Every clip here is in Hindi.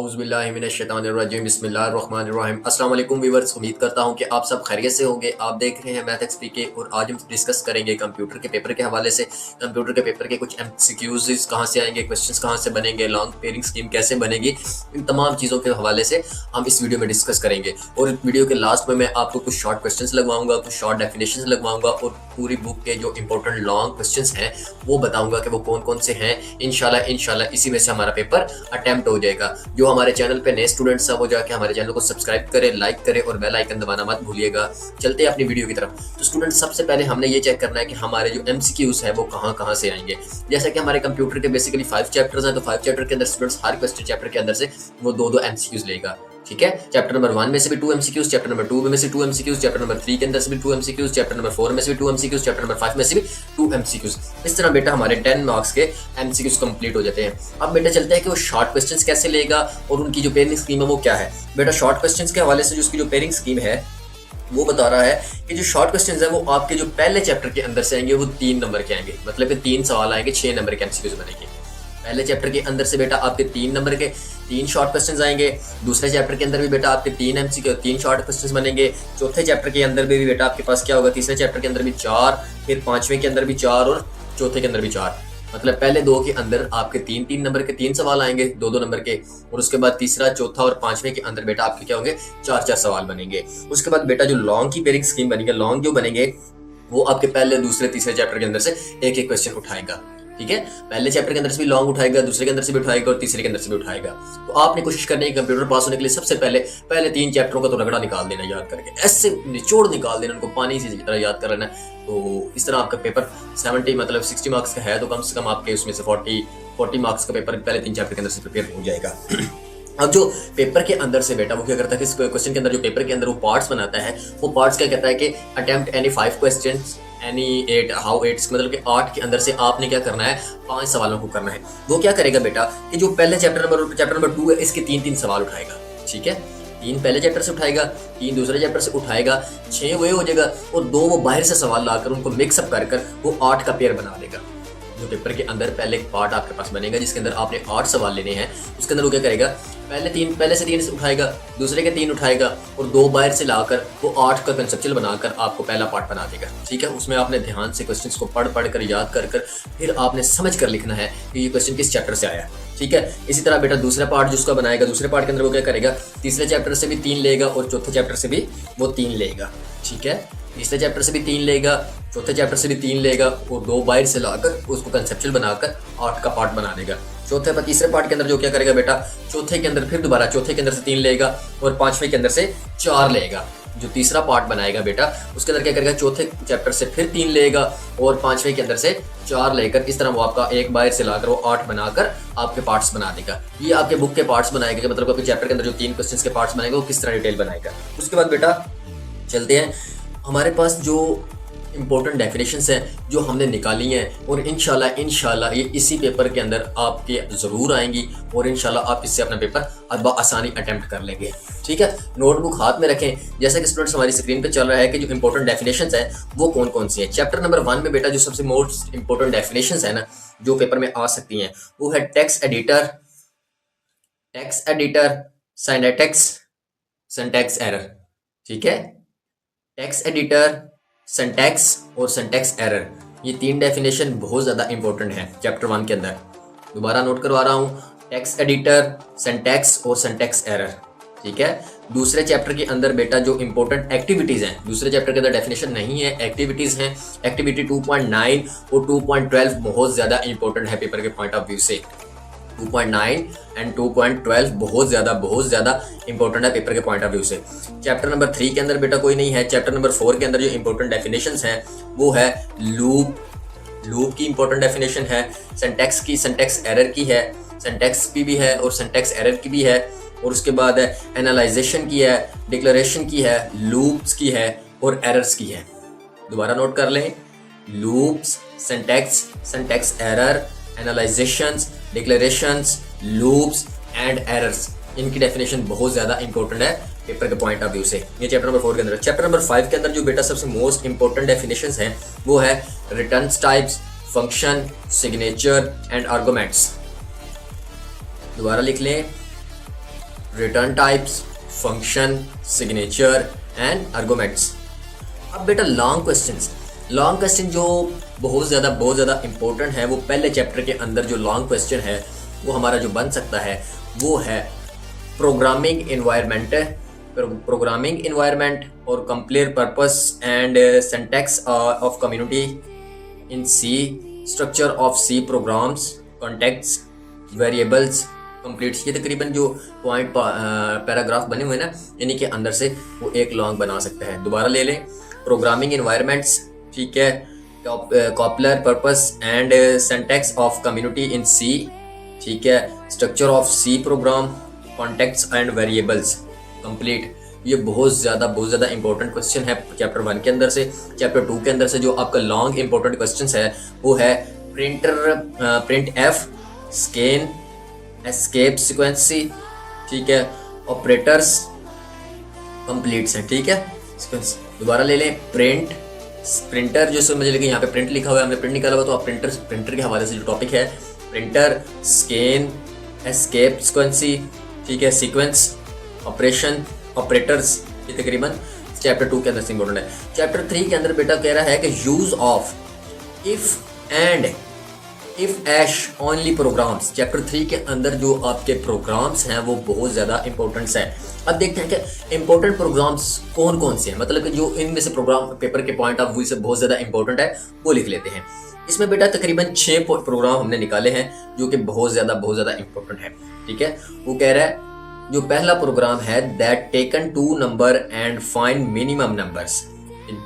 औज़ुबिल्लाहिमिनश्शैतानिर्रजीम बिस्मिल्लाहिर्रहमानिर्रहीम। अस्सलाम वालेकुम व्यूअर्स, उम्मीद करता हूँ कि आप सब खैरियत से होंगे। आप देख रहे हैं मैथ एक्सपीके और आज हम डिस्कस करेंगे कंप्यूटर के पेपर के हवाले से। कंप्यूटर के पेपर के कुछ एमसीक्यूज़ कहाँ से आएंगे, क्वेश्चंस कहाँ से बनेंगे, लॉन्ग पेयरिंग स्कीम कैसे बनेगी, इन तमाम चीज़ों के हवाले से हम इस वीडियो में डिस्कस करेंगे। और वीडियो के लास्ट में मैं आपको कुछ शॉर्ट क्वेश्चंस लगवाऊंगा, कुछ शॉर्ट डेफिनेशंस लगवाऊंगा और पूरी बुक के जो इंपॉर्टेंट लॉन्ग क्वेश्चंस हैं वो बताऊंगा कि वो कौन कौन से हैं। इंशाल्लाह इसी में से हमारा पेपर अटेम्प्ट हो जाएगा। जो हमारे चैनल पे नए स्टूडेंट्स हैं वो जाके हमारे चैनल को सब्सक्राइब करें, लाइक करें और बेल आइकन दबाना मत भूलिएगा। चलते हैं अपनी वीडियो की तरफ। तो स्टूडेंट, सबसे पहले हमने ये चेक करना है कि हमारे जो एमसीक्यूज है वो कहाँ कहाँ से आएंगे। जैसा कि हमारे कंप्यूटर के बेसिकली 5 चैप्टर्स हैं, तो 5 चैप्टर के अंदर स्टूडेंट्स हर क्वेश्चन चैप्टर के अंदर से वो दो एमसीक्यूज लेगा। ठीक है, चैप्टर नंबर 1 में से भी 2 एमसीक्यूज, चैप्टर नंबर 2 में से 2 एमसीक्यूज, चैप्टर नंबर 3 के अंदर से भी 2 एमसीक्यूज, चैप्टर नंबर 4 में से भी 2 एमसीक्यूज, चैप्टर नंबर 5 में से भी 2 एमसीक्यूज। इस तरह बेटा हमारे 10 मार्क्स के एमसीक्यूज कंप्लीट हो जाते हैं। अब बेटा चलते हैं कि वो शॉर्ट क्वेश्चंस कैसे लेगा और उनकी जो पेयरिंग स्कीम है वो क्या है। बेटा शॉर्ट क्वेश्चंस के हवाले से जो उसकी जो पेयरिंग स्कीम है वो बता रहा है कि जो शॉर्ट क्वेश्चंस है वो आपके जो पहले चैप्टर के अंदर से आएंगे वो 3 नंबर के आएंगे, मतलब कि 3 सवाल आएंगे, 6 नंबर के एमसीक्यूज बनेंगे। पहले चैप्टर के अंदर से बेटा आपके 3 नंबर के 3 शॉर्ट क्वेश्चंस आएंगे। दूसरे चैप्टर के अंदर भी बेटा आपके 3 एमसीक्यू 3 शॉर्ट क्वेश्चंस बनेंगे। चौथे चैप्टर के अंदर भी बेटा आपके पास क्या होगा, तीसरे चैप्टर के अंदर भी 4, फिर पांचवें के अंदर भी 4 और चौथे के अंदर भी 4। मतलब पहले 2 के अंदर आपके 3 नंबर के 3 सवाल आएंगे, 2 नंबर के, और उसके बाद तीसरा, चौथा और पांचवें के अंदर बेटा आपके क्या होंगे, 4 सवाल बनेंगे। उसके बाद बेटा जो लॉन्ग की पेयरिंग स्कीम बनेगी, लॉन्ग जो बनेंगे वो आपके पहले, दूसरे, तीसरे चैप्टर के अंदर से एक क्वेश्चन उठाएगा। ठीक है, पहले चैप्टर के अंदर से भी लॉन्ग उठाएगा, दूसरे के अंदर से भी उठाएगा और तीसरे के अंदर से भी उठाएगा। तो आपने कोशिश करनी है कंप्यूटर पास होने के लिए सबसे पहले 3 चैप्टरों का तो रगड़ा निकाल देना, याद करके ऐसे निचोड़ निकाल देना, उनको पानी से तरह याद कर लेना। तो इस तरह आपका पेपर 70 मतलब 60 मार्क्स का है, तो कम से कम आपके उसमें से 40 मार्क्स का पेपर पहले 3 चैप्टर के अंदर से प्रिपेयर हो जाएगा। अब जो पेपर के अंदर से बेटा वो क्या करता है, इस क्वेश्चन के अंदर जो पेपर के अंदर वो पार्ट्स बनाता है, वो पार्ट्स क्या कहता है कि attempt any 5 questions any 8 how 8, मतलब कि 8 के अंदर से आपने क्या करना है, 5 सवालों को करना है। वो क्या करेगा बेटा कि जो पहले चैप्टर नंबर 2 है इसके 3 सवाल उठाएगा। ठीक है, 3 पहले चैप्टर से उठाएगा, 3 दूसरे चैप्टर से उठाएगा, 6 वो हो जाएगा और 2 वो बाहर से सवाल लाकर उनको मिक्सअप कर वो 8 का पेयर बना देगा। जो पेपर के अंदर पहले एक पार्ट आपके पास बनेगा जिसके अंदर आपने 8 सवाल लेने हैं, उसके अंदर वो क्या करेगा, पहले से 3 उठाएगा, दूसरे के 3 उठाएगा और 2 बाहर से लाकर वो 8 का कंसेप्चुअल बनाकर आपको पहला पार्ट बना देगा। ठीक है, उसमें आपने ध्यान से क्वेश्चंस को पढ़ कर याद कर फिर आपने समझ कर लिखना है कि ये क्वेश्चन किस चैप्टर से आया। ठीक है, इसी तरह बेटा दूसरा पार्ट जिसका बनाएगा, दूसरे पार्ट के अंदर वो क्या करेगा, तीसरे चैप्टर से भी 3 लेगा और चौथे चैप्टर से भी वो 3 लेगा। ठीक है, तीसरे चैप्टर से भी 3 लेगा, चौथे चैप्टर से भी 3 लेगा और 2 बाहर से लाकर उसको कंसेप्चुअल बनाकर 8 का पार्ट बना देगा। तीसरे पार्ट के अंदर जो क्या करेगा बेटा, चौथे के अंदर फिर दोबारा चौथे के अंदर से 3 लेगा और पांचवें के अंदर से 4 लेगा। जो तीसरा पार्ट बनाएगा बेटा उसके अंदर क्या करेगा, चौथे चैप्टर से फिर 3 लेगा और पांचवें के अंदर से 4 लेकर इस तरह वो आपका एक बाहर से लाकर वो 8 बनाकर आपके पार्ट्स बना देगा। ये आपके बुक के पार्ट्स बनाएगा, मतलब आपके चैप्टर के अंदर जो 3 क्वेश्चंस के पार्ट्स बनाएगा वो किस तरह डिटेल बनाएगा। उसके बाद बेटा चलते हैं, हमारे पास जो इंपॉर्टेंट डेफिनेशंस हैं जो हमने निकाली हैं और इंशाल्लाह ये इसी पेपर के अंदर आपके ज़रूर आएंगी और इंशाल्लाह आप इससे अपना पेपर आसानी अटेम्प्ट कर लेंगे। ठीक है, नोटबुक हाथ में रखें। जैसा कि स्टूडेंट्स हमारी स्क्रीन पे चल रहा है कि जो इंपॉर्टेंट डेफिनेशंस हैं वो कौन कौन सी हैं। चैप्टर नंबर 1 में बेटा जो सबसे मोस्ट इंपॉर्टेंट डेफिनेशंस है ना जो पेपर में आ सकती हैं वो है टेक्स्ट एडिटर, सिंटैक्स एरर। ठीक है, टेक्स्ट एडिटर, सिंटैक्स और सिंटैक्स एरर, ये 3 डेफिनेशन बहुत ज़्यादा इंपॉर्टेंट है चैप्टर 1 के अंदर। दोबारा नोट करवा रहा हूँ, टेक्स्ट एडिटर, सिंटैक्स और सिंटैक्स एरर। ठीक है, दूसरे चैप्टर के अंदर बेटा जो इंपॉर्टेंट एक्टिविटीज़ हैं, दूसरे चैप्टर के अंदर डेफिनेशन नहीं है, एक्टिविटीज़ हैं। एक्टिविटी 2.9 और 2.12 बहुत ज़्यादा इंपॉर्टेंट है पेपर के पॉइंट ऑफ व्यू से। 2.9 एंड 2.12 बहुत ज़्यादा इंपॉर्टेंट है पेपर के पॉइंट ऑफ व्यू से। चैप्टर नंबर 3 के अंदर बेटा कोई नहीं है। चैप्टर नंबर 4 के अंदर जो इंपॉर्टेंट डेफिनेशंस हैं वो है लूप की इंपॉर्टेंट डेफिनेशन है, सिंटैक्स एरर की है, सिंटैक्स की भी है और सिंटैक्स एरर की भी है, और उसके बाद है एनालाइजेशन की है, डिक्लेरेशन की है, लूप्स की है और एरर्स की है। दोबारा नोट कर लें, loops, syntax error, analyzations, declarations, loops and errors, इनकी डेफिनेशन बहुत ज़्यादा इंपॉर्टेंट है पेपर के पॉइंट ऑफ व्यू से। ये चैप्टर नंबर 4 के अंदर। चैप्टर नंबर 5 के अंदर जो बेटा सबसे मोस्ट इंपॉर्टेंट डेफिनेशंस हैं वो है return types, function, signature and arguments. दोबारा लिख लें, return types, function, signature and arguments. अब बेटा लॉन्ग क्वेश्चन जो बहुत ज़्यादा इंपॉर्टेंट है, वो पहले चैप्टर के अंदर जो लॉन्ग क्वेश्चन है वो हमारा जो बन सकता है वो है प्रोग्रामिंग इन्वायरमेंट और compiler purpose and syntax of community in C, structure of C programs, context, variables, complete. ये तकरीबन जो पॉइंट पैराग्राफ बने हुए ना, इन्हीं के अंदर से वो एक लॉन्ग बना सकता है। दोबारा ले लें, प्रोग्रामिंग इन्वायरमेंट्स, ठीक है, compiler purpose and syntax of community in C, ठीक है, structure of C program, contexts and variables, complete. ये बहुत ज़्यादा इंपॉर्टेंट क्वेश्चन है चैप्टर 1 के अंदर से। चैप्टर 2 के अंदर से जो आपका लॉन्ग इंपॉर्टेंट क्वेश्चन है वो है प्रिंट एफ, स्कैन, एस्केप सीक्वेंसी, ठीक है, ऑपरेटर्स, कंप्लीट्स हैं, ठीक है, सीक्वेंस। दोबारा ले लें, प्रिंटर जो समझ लेंगे, यहाँ पे प्रिंट लिखा हुआ है, हमने प्रिंट निकाला हुआ, तो आप प्रिंटर के हवाले से जो टॉपिक है, प्रिंटर, स्कैन, एस्केप सीक्वेंसी, ठीक है, सीक्वेंस, ऑपरेशन, ऑपरेटर्स, ये तकरीबन चैप्टर 2 के अंदर से इंपॉर्टेंट है। चैप्टर 3 के अंदर बेटा कह रहा है कि use of if and if else only programs. Chapter 3 के अंदर जो आपके प्रोग्राम्स हैं वो बहुत ज़्यादा इंपॉर्टेंस है। अब देखते हैं कि इंपॉर्टेंट प्रोग्राम्स कौन कौन से हैं, मतलब कि जो इनमें से प्रोग्राम पेपर के पॉइंट ऑफ व्यू से बहुत ज़्यादा इंपॉर्टेंट है वो लिख लेते हैं। इसमें बेटा तकरीबन 6 प्रोग्राम हमने निकाले हैं जो कि बहुत ज़्यादा इंपॉर्टेंट है, ठीक है। वो कह रहा है, जो पहला प्रोग्राम है, that taken 2 number and find minimum numbers.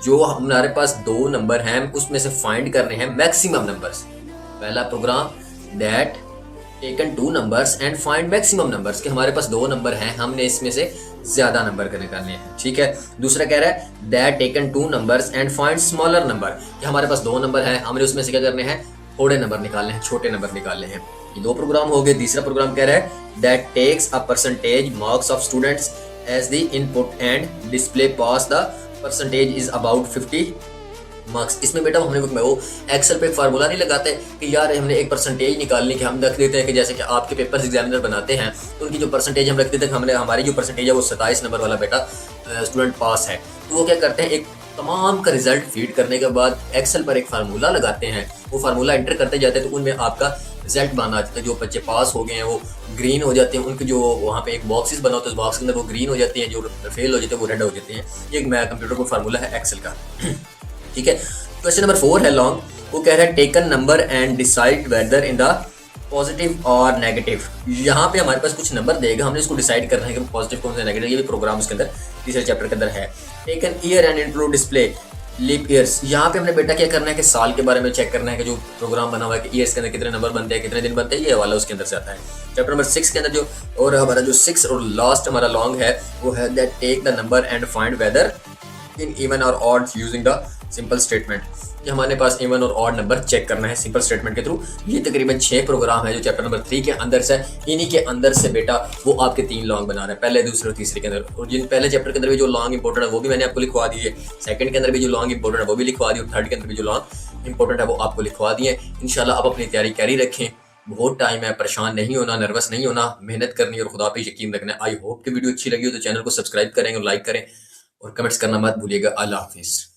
जो हमारे पास 2 नंबर हैं उसमें से फाइंड करने हैं मैक्सिमम नंबर्स। पहला program, that taken 2 numbers and find maximum numbers, कि हमारे पास 2 नंबर हैं, हमने इसमें से ज्यादा नंबर निकालने हैं, ठीक है। दूसरा कह रहा है, that taken 2 numbers and find smaller number, कि हमारे पास 2 नंबर हैं, हमने उसमें से क्या करने हैं, थोड़े नंबर निकालने हैं, छोटे नंबर निकालने हैं। ये 2 प्रोग्राम हो गए। तीसरा प्रोग्राम कह रहा है, that takes a percentage marks of students as the input and display pass the percentage is about 50 marks. इसमें बेटा हमने वो एक्सेल पे फार्मूला नहीं लगाते कि यार हमने एक परसेंटेज निकालनी, कि हम रख देते हैं कि जैसे कि आपके पेपर्स एग्जामिनर बनाते हैं तो उनकी जो परसेंटेज हम रख देते हैं, हमने हमारी जो परसेंटेज है वो 27 नंबर वाला बेटा स्टूडेंट पास है। तो वो क्या करते हैं, एक तमाम का रिजल्ट फीड करने के बाद एक्सेल पर एक फार्मूला लगाते हैं, वो फार्मूला एंटर करते जाते हैं, तो उनमें आपका रिजल्ट बना जाता है। जो बच्चे पास हो गए हैं वो ग्रीन हो जाते हैं, उनके जो वहाँ पे एक बॉक्सेस बना होता है, उस बॉक्स के अंदर वो ग्रीन हो जाती हैं, जो फेल हो जाते हैं वो रेड हो जाते हैं। ये एक कंप्यूटर को फार्मूला है एक्सेल का, ठीक है। क्वेश्चन नंबर 4 है लॉन्ग, वो कह रहा है, taken number and decide whether in the positive और नेगेटिव। यहाँ पे हमारे पास कुछ नंबर देगा, हमने इसको डिसाइड करना है कि पॉजिटिव कौन सा नेगेटिव। ये भी प्रोग्राम उसके अंदर तीसरे चैप्टर के अंदर है। Taken year and include display leap years. यहाँ पे हमने बेटा क्या करना है कि साल के बारे में चेक करना है कि जो प्रोग्राम बना हुआ है कि ईयर्स के अंदर कितने नंबर बनते हैं, कितने दिन बनते हैं, ये वाला उसके अंदर से आता है। चैप्टर नंबर 6 के अंदर जो और हमारा जो 6 और लास्ट हमारा लॉन्ग है वो है, that take the number and find whether in even और odd using the simple statement. कि हमारे पास इवन और ऑड नंबर चेक करना है सिंपल स्टेटमेंट के थ्रू। ये तकरीबन 6 प्रोग्राम है जो चैप्टर नंबर 3 के अंदर से, इन्हीं के अंदर से बेटा वो आपके 3 लॉन्ग बना रहे हैं, पहले, दूसरे और तीसरे के अंदर। और जिन पहले चैप्टर के अंदर भी जो लॉन्ग इंपॉर्टेंट है वो भी मैंने आपको लिखवा दिए, सेकंड के अंदर भी जो लॉन्ग इंपॉर्टेंट है वो भी लिखवा दिए, और थर्ड के अंदर भी जो लॉन्ग इंपॉर्टेंट है वो आपको लिखवा दिए। इंशाल्लाह आप अपनी तैयारी जारी रखें, बहुत टाइम है, परेशान नहीं होना, नर्वस नहीं होना, मेहनत करनी और खुदा पे यकीन रखना है। आई होप कि वीडियो अच्छी लगी हो तो चैनल को सब्सक्राइब करें और लाइक करें और कमेंट्स करना मत भूलिएगा। अल्लाह हाफिज़।